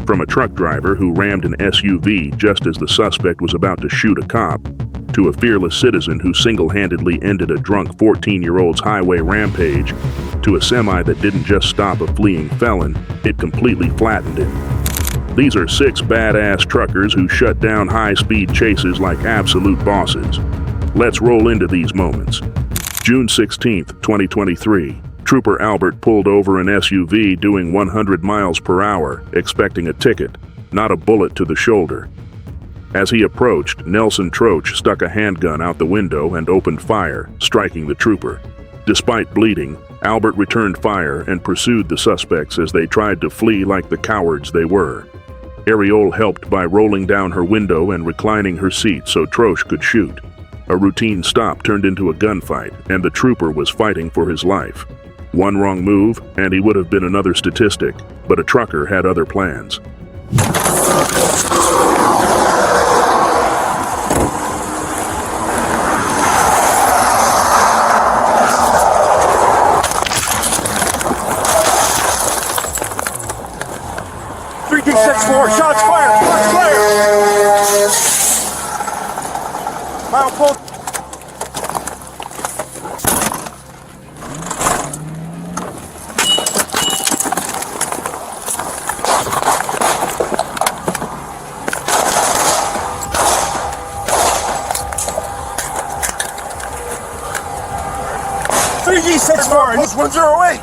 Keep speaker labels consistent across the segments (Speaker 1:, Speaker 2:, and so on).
Speaker 1: From a truck driver who rammed an SUV just as the suspect was about to shoot a cop, to a fearless citizen who single-handedly ended a drunk 14-year-old's highway rampage, to a semi that didn't just stop a fleeing felon, it completely flattened him. These are 6 badass truckers who shut down high-speed chases like absolute bosses. Let's roll into these moments. June 16, 2023. Trooper Albert pulled over an SUV doing 100 miles per hour, expecting a ticket, not a bullet to the shoulder. As he approached, Nelson Troche stuck a handgun out the window and opened fire, striking the trooper. Despite bleeding, Albert returned fire and pursued the suspects as they tried to flee like the cowards they were. Ariole helped by rolling down her window and reclining her seat so Troche could shoot. A routine stop turned into a gunfight, and the trooper was fighting for his life. One wrong move, and he would have been another statistic, but a trucker had other plans.
Speaker 2: Shots fired! Shots fired! Final pull. Three G64, just 108.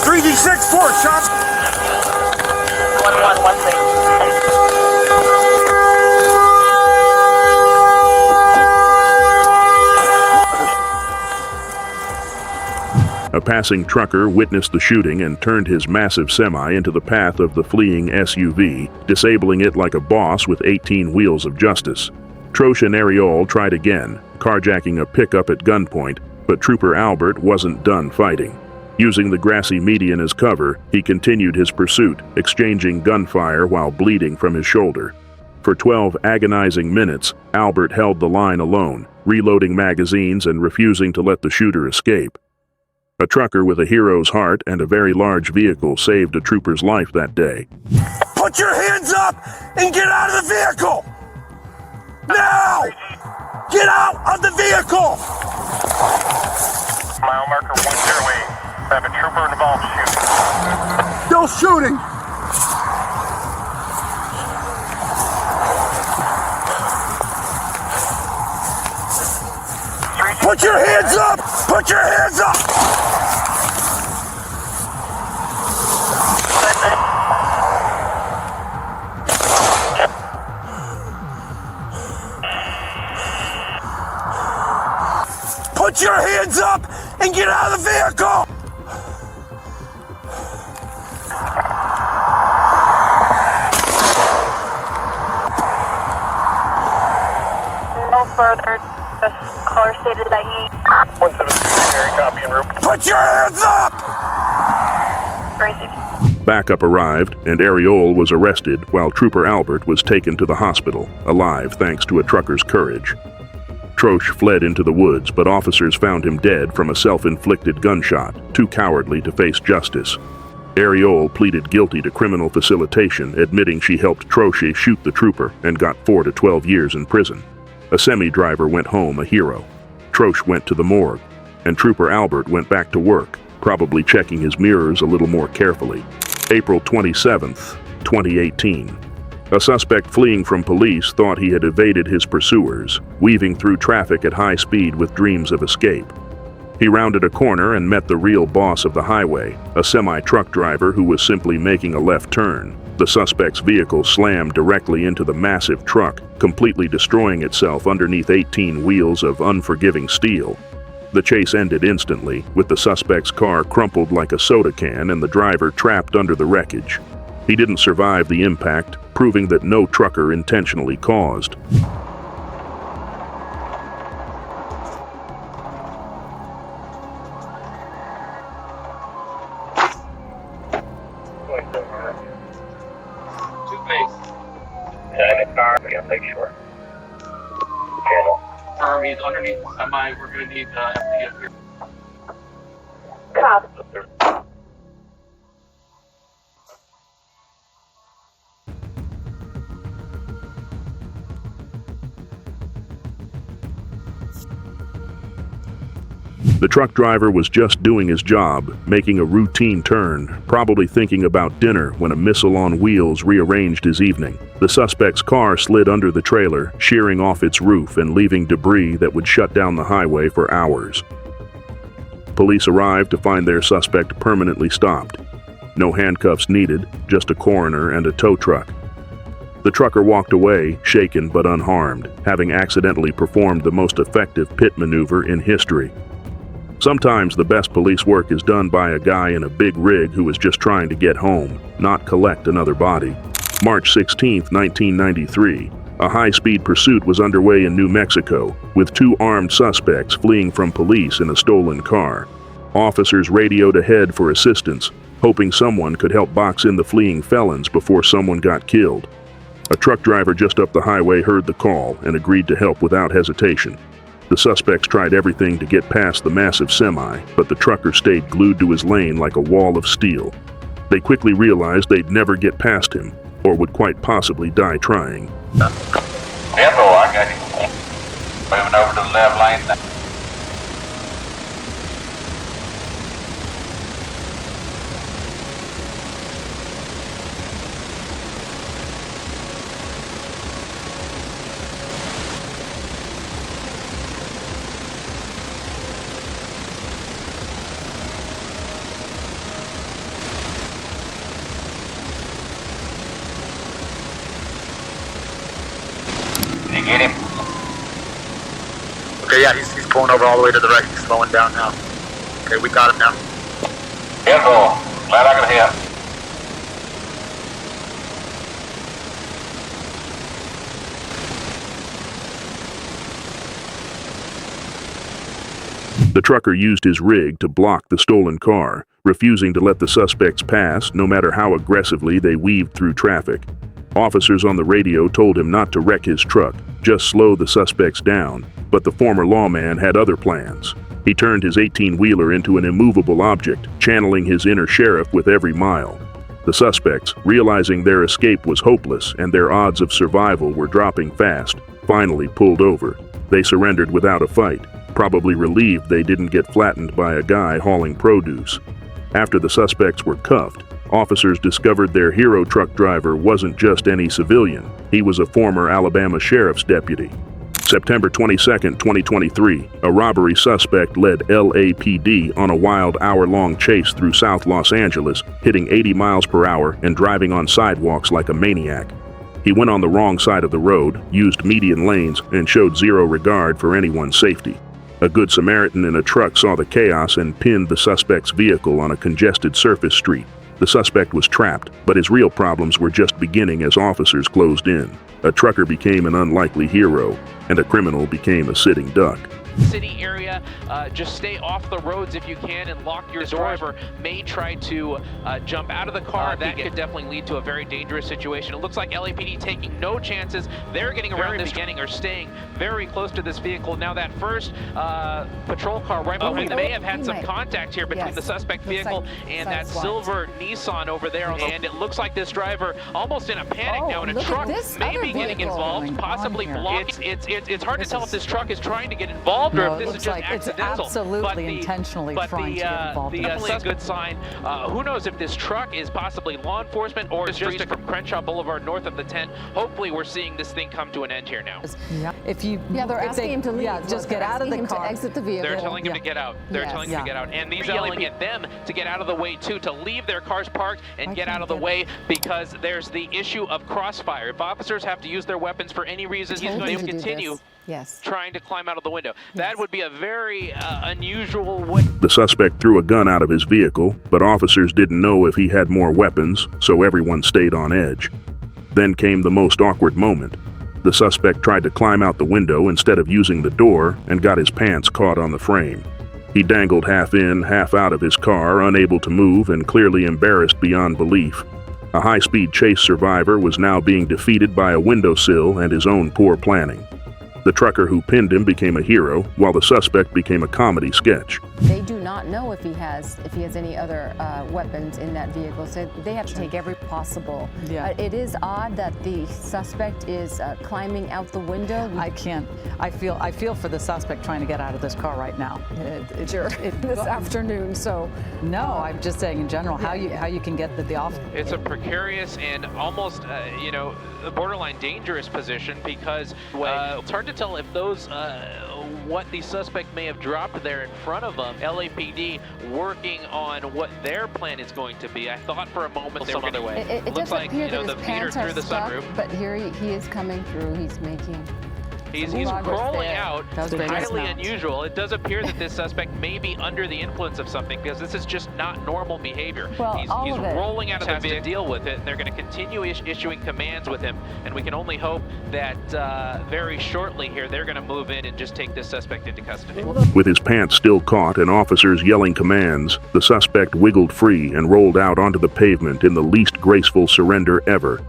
Speaker 2: Three D64 shots.
Speaker 3: 1116.
Speaker 1: A passing trucker witnessed the shooting and turned his massive semi into the path of the fleeing SUV, disabling it like a boss with 18 wheels of justice. Troche and Ariole tried again, carjacking a pickup at gunpoint, but Trooper Albert wasn't done fighting. Using the grassy median as cover, he continued his pursuit, exchanging gunfire while bleeding from his shoulder. For 12 agonizing minutes, Albert held the line alone, reloading magazines and refusing to let the shooter escape. A trucker with a hero's heart and a very large vehicle saved a trooper's life that day.
Speaker 2: Put your hands up and get out of the vehicle! Now! Get out of the vehicle!
Speaker 3: Mile marker 108. I have a trooper involved shooting.
Speaker 2: Still shooting! Put your hands up! Put your hands up! Put your hands up and get out of the vehicle!
Speaker 3: No further. The caller stated that he... 173, copy en route.
Speaker 2: Put your hands up!
Speaker 3: Crazy.
Speaker 1: Backup arrived, and Ariole was arrested while Trooper Albert was taken to the hospital, alive thanks to a trucker's courage. Troche fled into the woods, but officers found him dead from a self-inflicted gunshot, too cowardly to face justice. Ariole pleaded guilty to criminal facilitation, admitting she helped Troche shoot the trooper and got 4 to 12 years in prison. A semi-driver went home a hero. Troche went to the morgue, and Trooper Albert went back to work, probably checking his mirrors a little more carefully. April 27th, 2018. A suspect fleeing from police thought he had evaded his pursuers, weaving through traffic at high speed with dreams of escape. He rounded a corner and met the real boss of the highway, a semi-truck driver who was simply making a left turn. The suspect's vehicle slammed directly into the massive truck, completely destroying itself underneath 18 wheels of unforgiving steel. The chase ended instantly, with the suspect's car crumpled like a soda can and the driver trapped under the wreckage. He didn't survive the impact, proving that no trucker intentionally caused.
Speaker 3: Yeah, in the car, I gotta make sure. Channel.
Speaker 4: He's underneath the semi. We're going to need FD up here.
Speaker 3: Copy.
Speaker 1: The truck driver was just doing his job, making a routine turn, probably thinking about dinner when a missile on wheels rearranged his evening. The suspect's car slid under the trailer, shearing off its roof and leaving debris that would shut down the highway for hours. Police arrived to find their suspect permanently stopped. No handcuffs needed, just a coroner and a tow truck. The trucker walked away, shaken but unharmed, having accidentally performed the most effective pit maneuver in history. Sometimes the best police work is done by a guy in a big rig who is just trying to get home, not collect another body. March 16, 1993, a high-speed pursuit was underway in New Mexico, with two armed suspects fleeing from police in a stolen car. Officers radioed ahead for assistance, hoping someone could help box in the fleeing felons before someone got killed. A truck driver just up the highway heard the call and agreed to help without hesitation. The suspects tried everything to get past the massive semi, but the trucker stayed glued to his lane like a wall of steel. They quickly realized they'd never get past him, or would quite possibly die trying.
Speaker 5: Info, I got him. Moving over to the left lane now. Did you get him?
Speaker 6: Okay, yeah, he's pulling over all the way to the right. He's slowing down now. Okay, we got him now.
Speaker 5: Info, glad I could help.
Speaker 1: The trucker used his rig to block the stolen car, refusing to let the suspects pass no matter how aggressively they weaved through traffic. Officers on the radio told him not to wreck his truck, just slow the suspects down, but the former lawman had other plans. He turned his 18-wheeler into an immovable object, channeling his inner sheriff with every mile. The suspects, realizing their escape was hopeless and their odds of survival were dropping fast, finally pulled over. They surrendered without a fight, probably relieved they didn't get flattened by a guy hauling produce. After the suspects were cuffed, officers discovered their hero truck driver wasn't just any civilian. He was a former Alabama sheriff's deputy. September 22, 2023, a robbery suspect led LAPD on a wild hour-long chase through South Los Angeles, hitting 80 miles per hour and driving on sidewalks like a maniac. He went on the wrong side of the road, used median lanes, and showed zero regard for anyone's safety. A good Samaritan in a truck saw the chaos and pinned the suspect's vehicle on a congested surface street. The suspect was trapped, but his real problems were just beginning as officers closed in. A trucker became an unlikely hero, and a criminal became a sitting duck.
Speaker 7: City area, just stay off the roads if you can and lock your driver. May try to jump out of the car. That could definitely lead to a very dangerous situation. It looks like LAPD taking no chances. They're getting around this beginning or staying very close to this vehicle. Now that first patrol car right behind may have had some contact here between the suspect vehicle and that silver Nissan over there. And it looks like this driver almost in a panic now, and a truck may be getting involved, possibly blocking. It's hard to tell if this truck is trying to get involved or if this is just accidental.
Speaker 8: It's absolutely intentionally trying to get involved.
Speaker 7: Definitely a good sign. Who knows if this truck is possibly law enforcement or is just from Crenshaw Boulevard north of the tent. Hopefully we're seeing this thing come to an end here now.
Speaker 8: They're asking him to leave. Just get out of the car.
Speaker 9: To exit the vehicle.
Speaker 7: They're telling him to get out. They're telling him to get out. And these yelling at them to get out of the way too, to leave their cars parked and get out of the way, because there's the issue of crossfire. If officers have to use their weapons for any reason, he's going to continue trying to climb out of the window. That would be a very unusual way.
Speaker 1: The suspect threw a gun out of his vehicle, but officers didn't know if he had more weapons, so everyone stayed on edge. Then came the most awkward moment. The suspect tried to climb out the window instead of using the door and got his pants caught on the frame. He dangled half in, half out of his car, unable to move and clearly embarrassed beyond belief. A high-speed chase survivor was now being defeated by a windowsill and his own poor planning. The trucker who pinned him became a hero, while the suspect became a comedy sketch.
Speaker 8: They do not know if he has any other weapons in that vehicle, so they have to take every possible.
Speaker 9: Yeah.
Speaker 8: It is odd that the suspect is climbing out the window.
Speaker 9: I can't. I feel for the suspect trying to get out of this car right now.
Speaker 8: This afternoon, so.
Speaker 9: No, I'm just saying in general how you can get the off.
Speaker 7: It's a precarious and almost, a borderline dangerous position because it's hard to tell if those, what the suspect may have dropped there in front of them. LAPD working on what their plan is going to be. I thought for a moment they were other way.
Speaker 8: It
Speaker 7: looks
Speaker 8: does
Speaker 7: like,
Speaker 8: appear that
Speaker 7: the
Speaker 8: his
Speaker 7: meter
Speaker 8: pants are
Speaker 7: through the
Speaker 8: stuck,
Speaker 7: sunroof.
Speaker 8: but here he is coming through. He's making.
Speaker 7: He's
Speaker 8: progress
Speaker 7: crawling
Speaker 8: there.
Speaker 7: out.
Speaker 9: That was big
Speaker 7: Highly
Speaker 9: dismount.
Speaker 7: unusual. It does appear that this suspect may be under the influence of something because this is just not normal behavior.
Speaker 8: Well,
Speaker 7: he's
Speaker 8: all of it.
Speaker 7: rolling out of the vehicle to deal with it, and they're going to continue issuing commands with him. And we can only hope that very shortly here they're going to move in and just take this suspect into custody.
Speaker 1: With his pants still caught and officers yelling commands, the suspect wiggled free and rolled out onto the pavement in the least graceful surrender ever.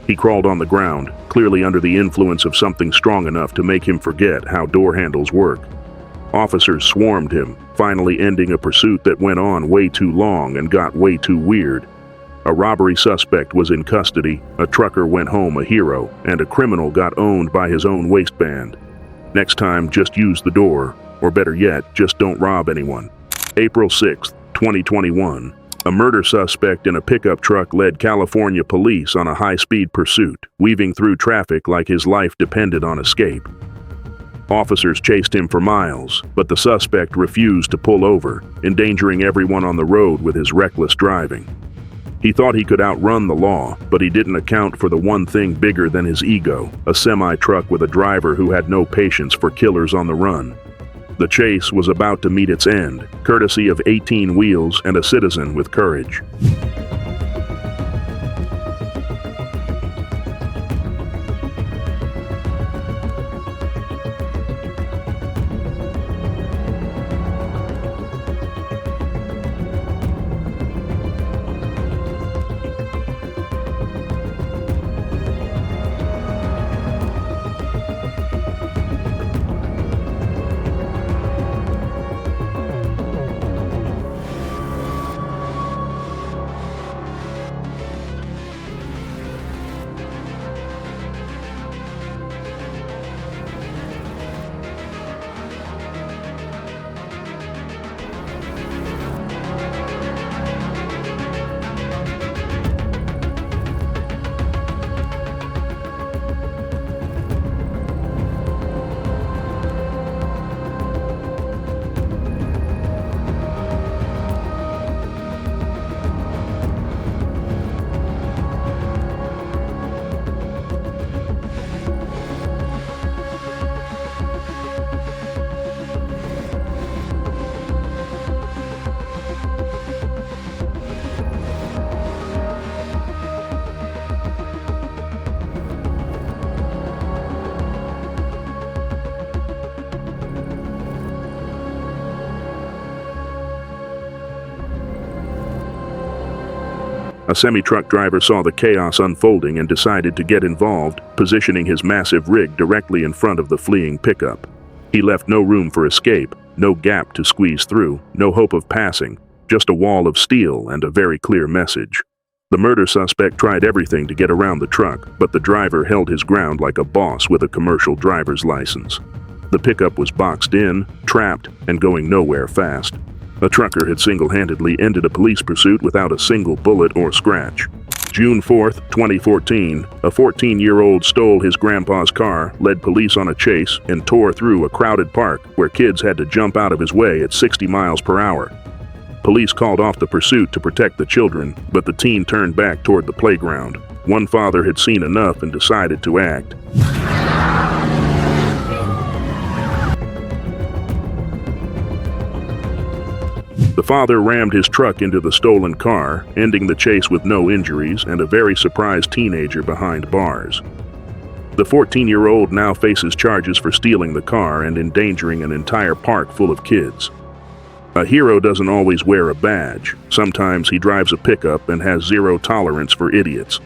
Speaker 1: He crawled on the ground, clearly under the influence of something strong enough to make him forget how door handles work. Officers swarmed him, finally ending a pursuit that went on way too long and got way too weird. A robbery suspect was in custody, a trucker went home a hero, and a criminal got owned by his own waistband. Next time, just use the door, or better yet, just don't rob anyone. April 6, 2021. A murder suspect in a pickup truck led California police on a high-speed pursuit, weaving through traffic like his life depended on escape. Officers chased him for miles, but the suspect refused to pull over, endangering everyone on the road with his reckless driving. He thought he could outrun the law, but he didn't account for the one thing bigger than his ego, a semi-truck with a driver who had no patience for killers on the run. The chase was about to meet its end, courtesy of 18 wheels and a citizen with courage. A semi-truck driver saw the chaos unfolding and decided to get involved, positioning his massive rig directly in front of the fleeing pickup. He left no room for escape, no gap to squeeze through, no hope of passing, just a wall of steel and a very clear message. The murder suspect tried everything to get around the truck, but the driver held his ground like a boss with a commercial driver's license. The pickup was boxed in, trapped, and going nowhere fast. A trucker had single-handedly ended a police pursuit without a single bullet or scratch. June 4th, 2014, a 14-year-old stole his grandpa's car, led police on a chase, and tore through a crowded park where kids had to jump out of his way at 60 miles per hour. Police called off the pursuit to protect the children, but the teen turned back toward the playground. One father had seen enough and decided to act. The father rammed his truck into the stolen car, ending the chase with no injuries and a very surprised teenager behind bars. The 14-year-old now faces charges for stealing the car and endangering an entire park full of kids. A hero doesn't always wear a badge. Sometimes he drives a pickup and has zero tolerance for idiots.